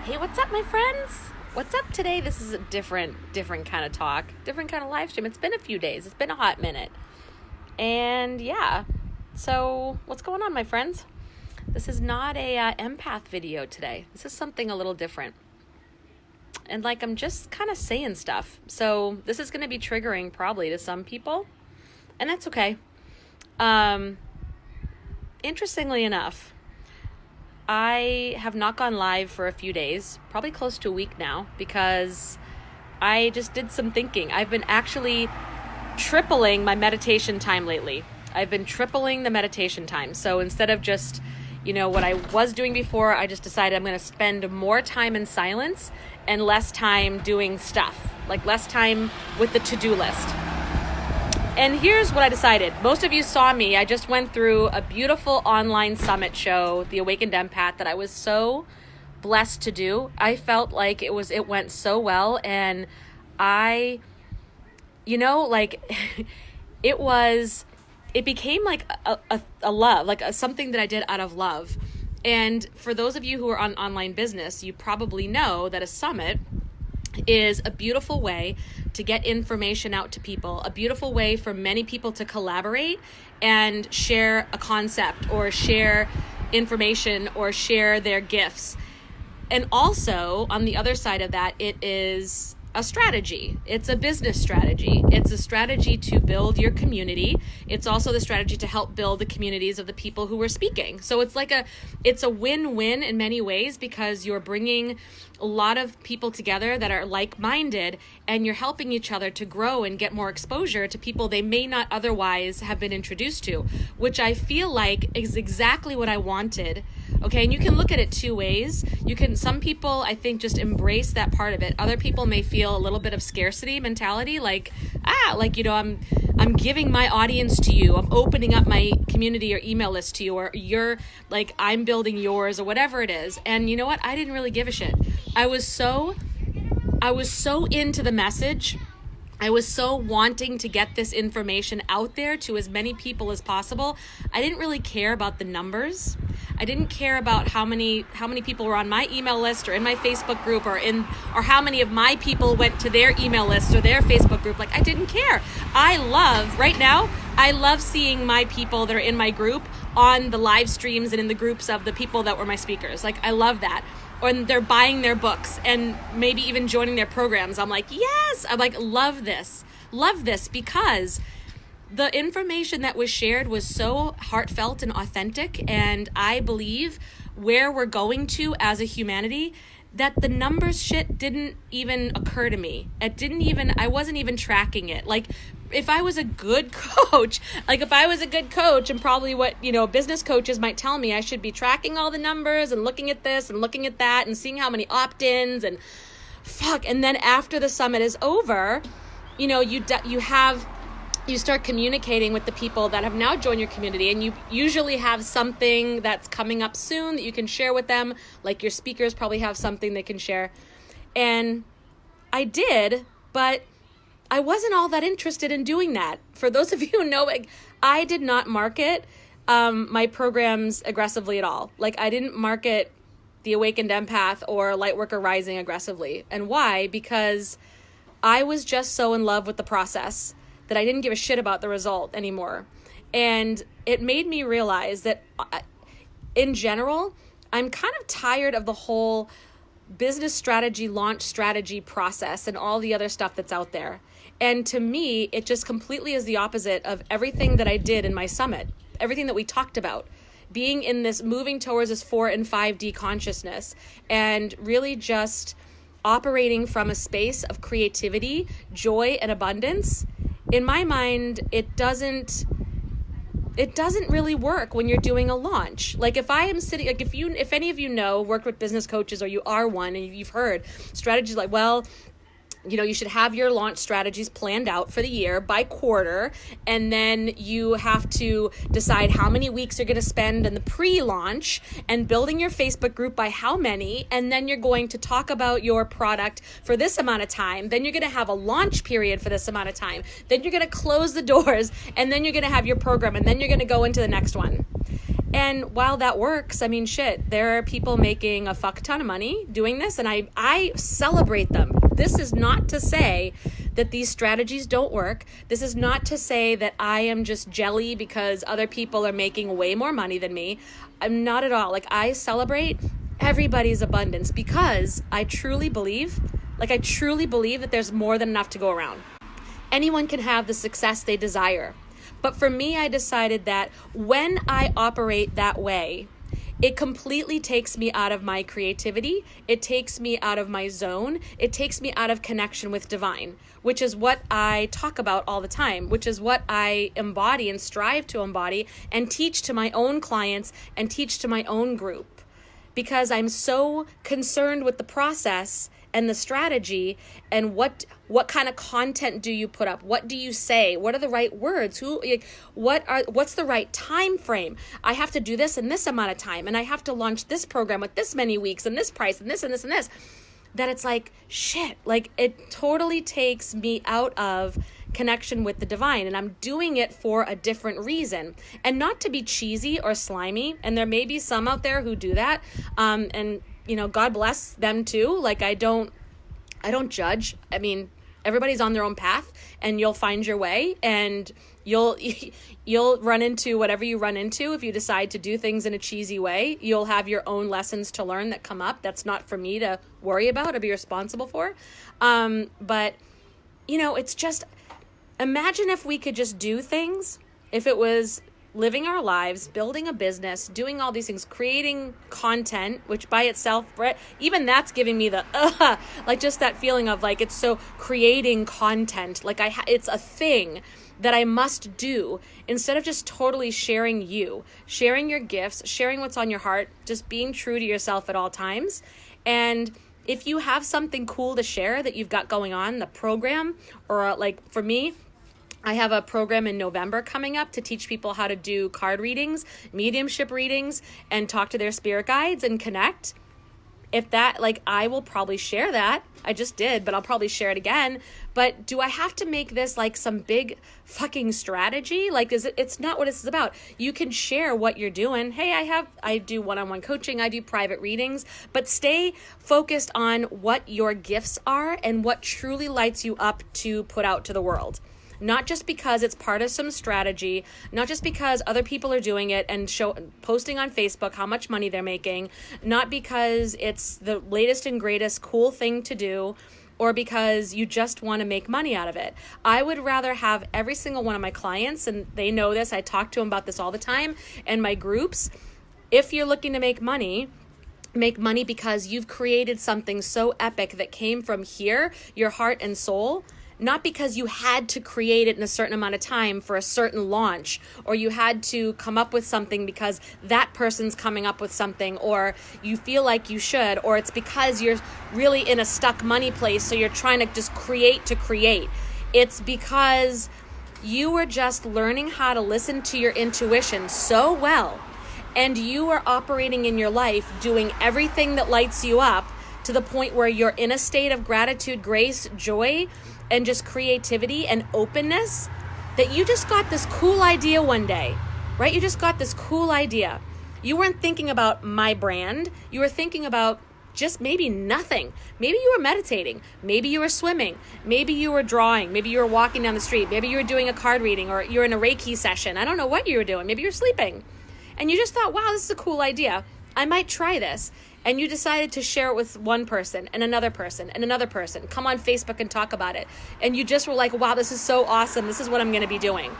Hey, what's up, my friends? What's up today? This is a different kind of talk, different kind of live stream. It's been a few days. It's been a hot minute. And yeah, so what's going on, my friends? This is not a empath video today. This is something a little different. And I'm just kind of saying stuff. So this is going to be triggering probably to some people. And that's okay. Interestingly enough, I have not gone live for a few days, probably close to a week now, because I just did some thinking. I've been actually tripling my meditation time lately. I've been tripling the meditation time. So instead of just, what I was doing before, I just decided I'm going to spend more time in silence and less time doing stuff, like less time with the to-do list. And here's what I decided. Most of you saw me. I just went through a beautiful online summit show, The Awakened Empath, that I was so blessed to do. I felt like it went so well. And it became like a love, like something that I did out of love. And for those of you who are on online business, you probably know that a summit is a beautiful way to get information out to people, a beautiful way for many people to collaborate and share a concept or share information or share their gifts. And also, on the other side of that, it is a strategy. It's a business strategy. It's a strategy to build your community. It's also the strategy to help build the communities of the people who are speaking. So it's a win-win in many ways, because you're bringing a lot of people together that are like-minded, and you're helping each other to grow and get more exposure to people they may not otherwise have been introduced to, which I feel like is exactly what I wanted. Okay, and you can look at it two ways. Some people, I think, just embrace that part of it. Other people may feel a little bit of scarcity mentality, I'm giving my audience to you. I'm opening up my community or email list to you, or I'm building yours, or whatever it is. And you know what? I didn't really give a shit. I was so into the message. I was so wanting to get this information out there to as many people as possible. I didn't really care about the numbers. I didn't care about how many people were on my email list or in my Facebook group or how many of my people went to their email list or their Facebook group. I didn't care. Right now, I love seeing my people that are in my group on the live streams and in the groups of the people that were my speakers. I love that. Or they're buying their books and maybe even joining their programs. I'm like, yes. I'm like, love this, because the information that was shared was so heartfelt and authentic. And I believe where we're going to as a humanity, that the numbers shit didn't even occur to me. I wasn't even tracking it. If I was a good coach, and probably what, business coaches might tell me, I should be tracking all the numbers and looking at this and looking at that and seeing how many opt-ins and and then after the summit is over, you start communicating with the people that have now joined your community, and you usually have something that's coming up soon that you can share with them. Like your speakers probably have something they can share. And I did, but I wasn't all that interested in doing that. For those of you who know, I did not market my programs aggressively at all. I didn't market the Awakened Empath or Lightworker Rising aggressively. And why? Because I was just so in love with the process that I didn't give a shit about the result anymore. And it made me realize that in general, I'm kind of tired of the whole business strategy, launch strategy process and all the other stuff that's out there. And to me, it just completely is the opposite of everything that I did in my summit, everything that we talked about, being in this, moving towards this 4 and 5D consciousness, and really just operating from a space of creativity, joy, and abundance. In my mind, it doesn't really work when you're doing a launch. If I am sitting, if any of you work with business coaches, or you are one and you've heard strategies you should have your launch strategies planned out for the year by quarter, and then you have to decide how many weeks you're going to spend in the pre-launch and building your Facebook group by how many, and then you're going to talk about your product for this amount of time, then you're going to have a launch period for this amount of time, then you're going to close the doors, and then you're going to have your program, and then you're going to go into the next one. And while that works, I mean, shit, there are people making a fuck ton of money doing this, and I celebrate them. This is not to say that these strategies don't work. This is not to say that I am just jelly because other people are making way more money than me. I'm not at all. Like, I celebrate everybody's abundance because I truly believe that there's more than enough to go around. Anyone can have the success they desire. But for me, I decided that when I operate that way, it completely takes me out of my creativity. It takes me out of my zone. It takes me out of connection with divine, which is what I talk about all the time, which is what I embody and strive to embody and teach to my own clients and teach to my own group. Because I'm so concerned with the process and the strategy and what kind of content do you put up? What do you say? What are the right words? What's the right time frame? I have to do this in this amount of time, and I have to launch this program with this many weeks and this price and this and this and this. That it's like, shit, like it totally takes me out of connection with the divine, and I'm doing it for a different reason, and not to be cheesy or slimy. And there may be some out there who do that, and God bless them too. Like, I don't judge. I mean, everybody's on their own path, and you'll find your way, and you'll run into whatever you run into. If you decide to do things in a cheesy way, you'll have your own lessons to learn that come up. That's not for me to worry about or be responsible for. But it's just, imagine if we could just do things, if it was living our lives, building a business, doing all these things, creating content, which by itself, even that's giving me the, like just that feeling of like, it's so creating content. Like it's a thing that I must do instead of just totally sharing your gifts, sharing what's on your heart, just being true to yourself at all times. And if you have something cool to share that you've got going on, the program, or like for me, I have a program in November coming up to teach people how to do card readings, mediumship readings, and talk to their spirit guides and connect. If that, like, I will probably share that. I just did, but I'll probably share it again. But do I have to make this like some big fucking strategy? Like, it's not what this is about. You can share what you're doing. Hey, I do one-on-one coaching. I do private readings, but stay focused on what your gifts are and what truly lights you up to put out to the world. Not just because it's part of some strategy, not just because other people are doing it and posting on Facebook how much money they're making, not because it's the latest and greatest cool thing to do, or because you just want to make money out of it. I would rather have every single one of my clients, and they know this, I talk to them about this all the time, and my groups, if you're looking to make money because you've created something so epic that came from here, your heart and soul, not because you had to create it in a certain amount of time for a certain launch, or you had to come up with something because that person's coming up with something, or you feel like you should, or it's because you're really in a stuck money place, so you're trying to just create to create. It's because you are just learning how to listen to your intuition so well, and you are operating in your life doing everything that lights you up to the point where you're in a state of gratitude, grace, joy, and just creativity and openness, that you just got this cool idea one day, right? You just got this cool idea. You weren't thinking about my brand. You were thinking about just maybe nothing. Maybe you were meditating. Maybe you were swimming. Maybe you were drawing. Maybe you were walking down the street. Maybe you were doing a card reading, or you're in a Reiki session. I don't know what you were doing. Maybe you're sleeping. And you just thought, wow, this is a cool idea. I might try this. And you decided to share it with one person and another person and another person. Come on Facebook and talk about it. And you just were like, wow, this is so awesome. This is what I'm going to be doing.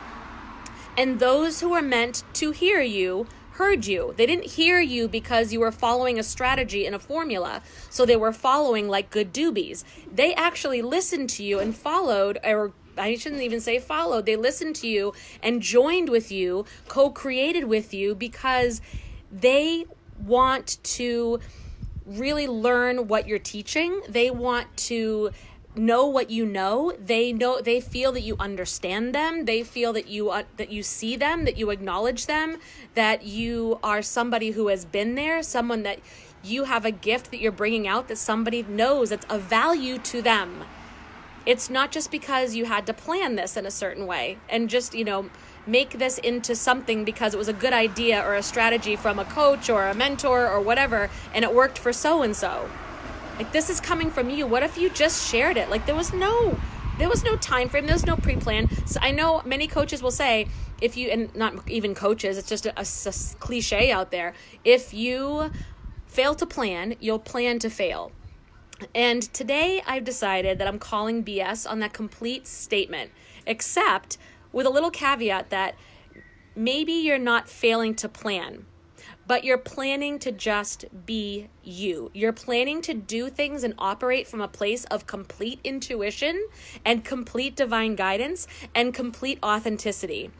And those who were meant to hear you heard you. They didn't hear you because you were following a strategy and a formula. So they were following like good doobies. They actually listened to you and followed, or I shouldn't even say followed. They listened to you and joined with you, co-created with you, because they want to really learn what you're teaching. They want to know what you know. They feel that you understand them. They feel that you see them, that you acknowledge them, that you are somebody who has been there, someone that you have a gift that you're bringing out that somebody knows that's of value to them. It's not just because you had to plan this in a certain way and just, make this into something because it was a good idea or a strategy from a coach or a mentor or whatever, and it worked for so-and-so. Like, this is coming from you. What if you just shared it? Like, there was no time frame. There was no pre-plan. So I know many coaches will say, if you, and not even coaches, it's just a cliche out there. If you fail to plan, you'll plan to fail. And today I've decided that I'm calling BS on that complete statement, except with a little caveat that maybe you're not failing to plan, but you're planning to just be you. You're planning to do things and operate from a place of complete intuition and complete divine guidance and complete authenticity.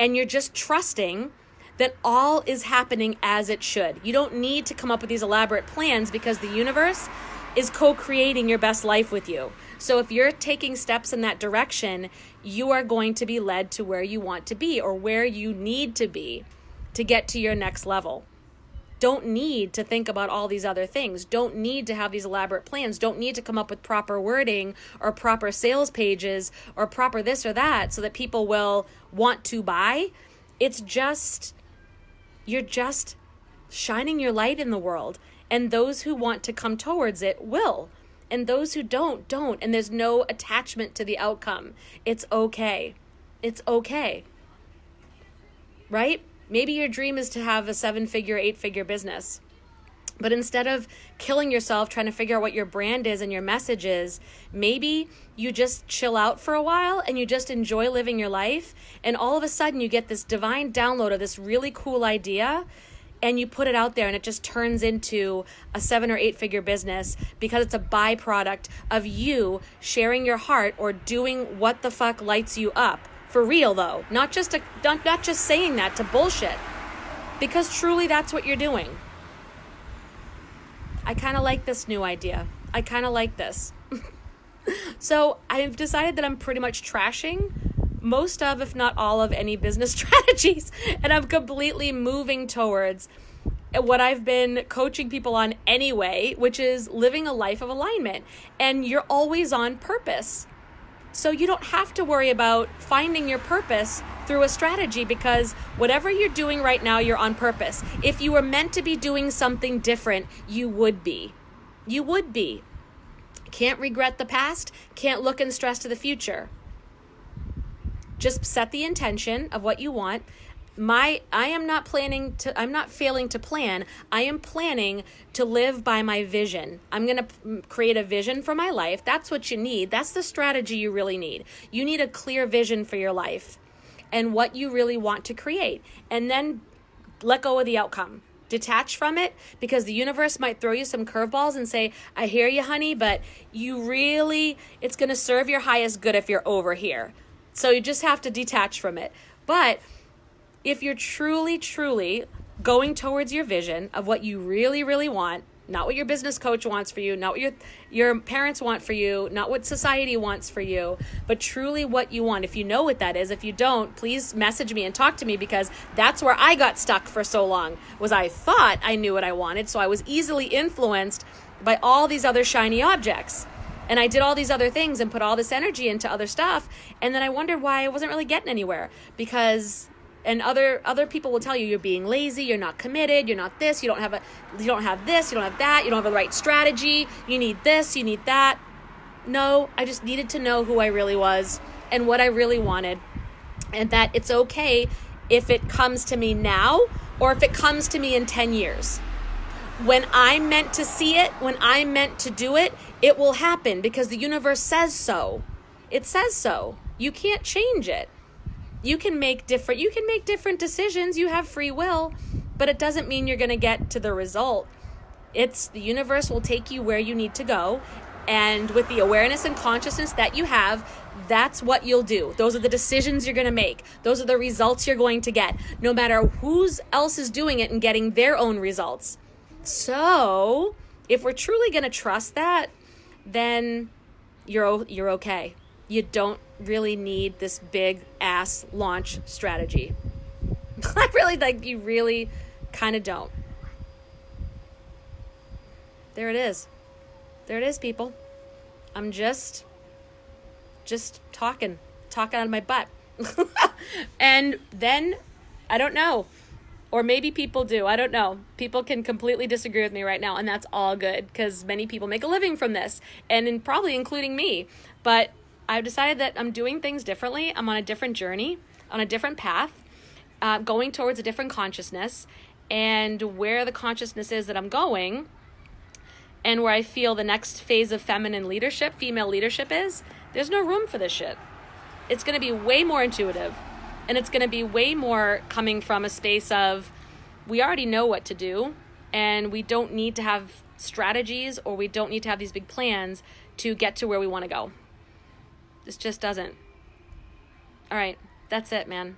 And you're just trusting that all is happening as it should. You don't need to come up with these elaborate plans because the universe is co-creating your best life with you. So if you're taking steps in that direction, you are going to be led to where you want to be or where you need to be to get to your next level. Don't need to think about all these other things. Don't need to have these elaborate plans. Don't need to come up with proper wording or proper sales pages or proper this or that so that people will want to buy. It's just, you're just shining your light in the world. And those who want to come towards it will. And those who don't. And there's no attachment to the outcome. It's okay. It's okay. Right? Maybe your dream is to have a 7-figure, 8-figure business. But instead of killing yourself trying to figure out what your brand is and your message is, maybe you just chill out for a while and you just enjoy living your life. And all of a sudden you get this divine download of this really cool idea, and you put it out there and it just turns into a 7 or 8-figure business because it's a byproduct of you sharing your heart or doing what the fuck lights you up. For real though, not just saying that to bullshit, because truly that's what you're doing. I kind of like this new idea. I kind of like this. So I've decided that I'm pretty much trashing most of, if not all of, any business strategies. And I'm completely moving towards what I've been coaching people on anyway, which is living a life of alignment. And you're always on purpose. So you don't have to worry about finding your purpose through a strategy, because whatever you're doing right now, you're on purpose. If you were meant to be doing something different, you would be. You would be. Can't regret the past, can't look and stress to the future. Just set the intention of what you want. I'm not failing to plan. I am planning to live by my vision. I'm going to create a vision for my life. That's what you need. That's the strategy you really need. You need a clear vision for your life and what you really want to create. And then let go of the outcome. Detach from it, because the universe might throw you some curveballs and say, I hear you, honey, but it's going to serve your highest good if you're over here. So you just have to detach from it. But if you're truly, truly going towards your vision of what you really, really want, not what your business coach wants for you, not what your parents want for you, not what society wants for you, but truly what you want. If you know what that is, if you don't, please message me and talk to me, because that's where I got stuck for so long, was I thought I knew what I wanted. So I was easily influenced by all these other shiny objects. And I did all these other things and put all this energy into other stuff. And then I wondered why I wasn't really getting anywhere, because other people will tell you you're being lazy, you're not committed, you're not this, you don't have this, you don't have that, you don't have the right strategy, you need this, you need that. No, I just needed to know who I really was and what I really wanted, and that it's okay if it comes to me now or if it comes to me in 10 years. When I'm meant to see it, when I'm meant to do it, it will happen, because the universe says so. It says so. You can't change it. You can make different decisions. You have free will, but it doesn't mean you're going to get to the result. The universe will take you where you need to go. And with the awareness and consciousness that you have, that's what you'll do. Those are the decisions you're going to make. Those are the results you're going to get, no matter who else is doing it and getting their own results. So if we're truly going to trust that, then you're okay. You don't really need this big ass launch strategy. I really you really kind of don't. There it is. There it is, people. I'm just talking out of my butt. And then, I don't know. Or maybe people do. I don't know. People can completely disagree with me right now, and that's all good because many people make a living from this, and probably including me. But I've decided that I'm doing things differently. I'm on a different journey, on a different path, going towards a different consciousness, and where the consciousness is that I'm going, and where I feel the next phase of feminine leadership, female leadership is, there's no room for this shit. It's going to be way more intuitive, and it's going to be way more coming from a space of we already know what to do, and we don't need to have strategies, or we don't need to have these big plans to get to where we want to go. This just doesn't. All right, that's it, man.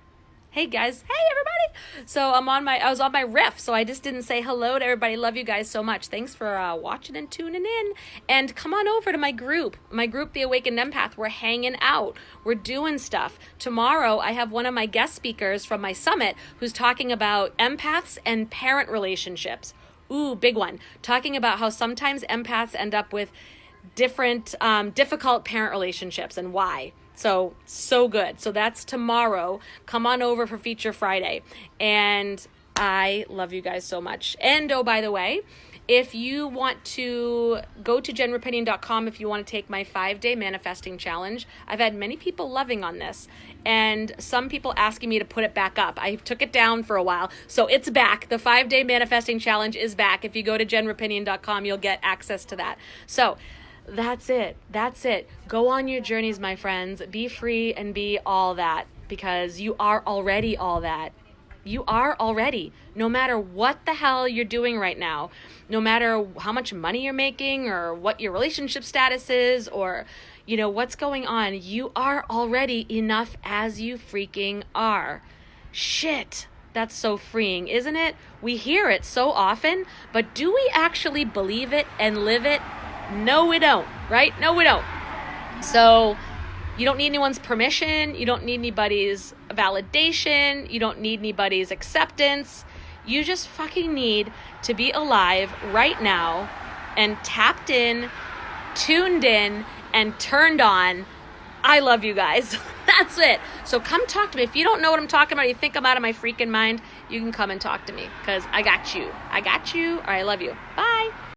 Hey guys, hey everybody. So I was on my riff, so I just didn't say hello to everybody. Love you guys so much. Thanks for watching and tuning in. And come on over to my group, The Awakened Empath. We're hanging out. We're doing stuff. Tomorrow, I have one of my guest speakers from my summit who's talking about empaths and parent relationships. Ooh, big one. Talking about how sometimes empaths end up with different difficult parent relationships and why. So good. So that's tomorrow. Come on over for Feature Friday. And I love you guys so much. And oh, by the way, if you want to go to jenrapinion.com, if you want to take my 5-day manifesting challenge, I've had many people loving on this and some people asking me to put it back up. I took it down for a while. So it's back. The 5-day manifesting challenge is back. If you go to jenrapinion.com, you'll get access to that. So that's it. Go on your journeys, my friends. Be free and be all that, because you are already all that. You are already, no matter what the hell you're doing right now, no matter how much money you're making or what your relationship status is or, what's going on. You are already enough as you freaking are. Shit. That's so freeing, isn't it? We hear it so often, but do we actually believe it and live it? No, we don't, right? No, we don't. So you don't need anyone's permission. You don't need anybody's validation. You don't need anybody's acceptance. You just fucking need to be alive right now and tapped in, tuned in, and turned on. I love you guys. That's it. So come talk to me. If you don't know what I'm talking about, you think I'm out of my freaking mind, you can come and talk to me because I got you. All right, I love you. Bye.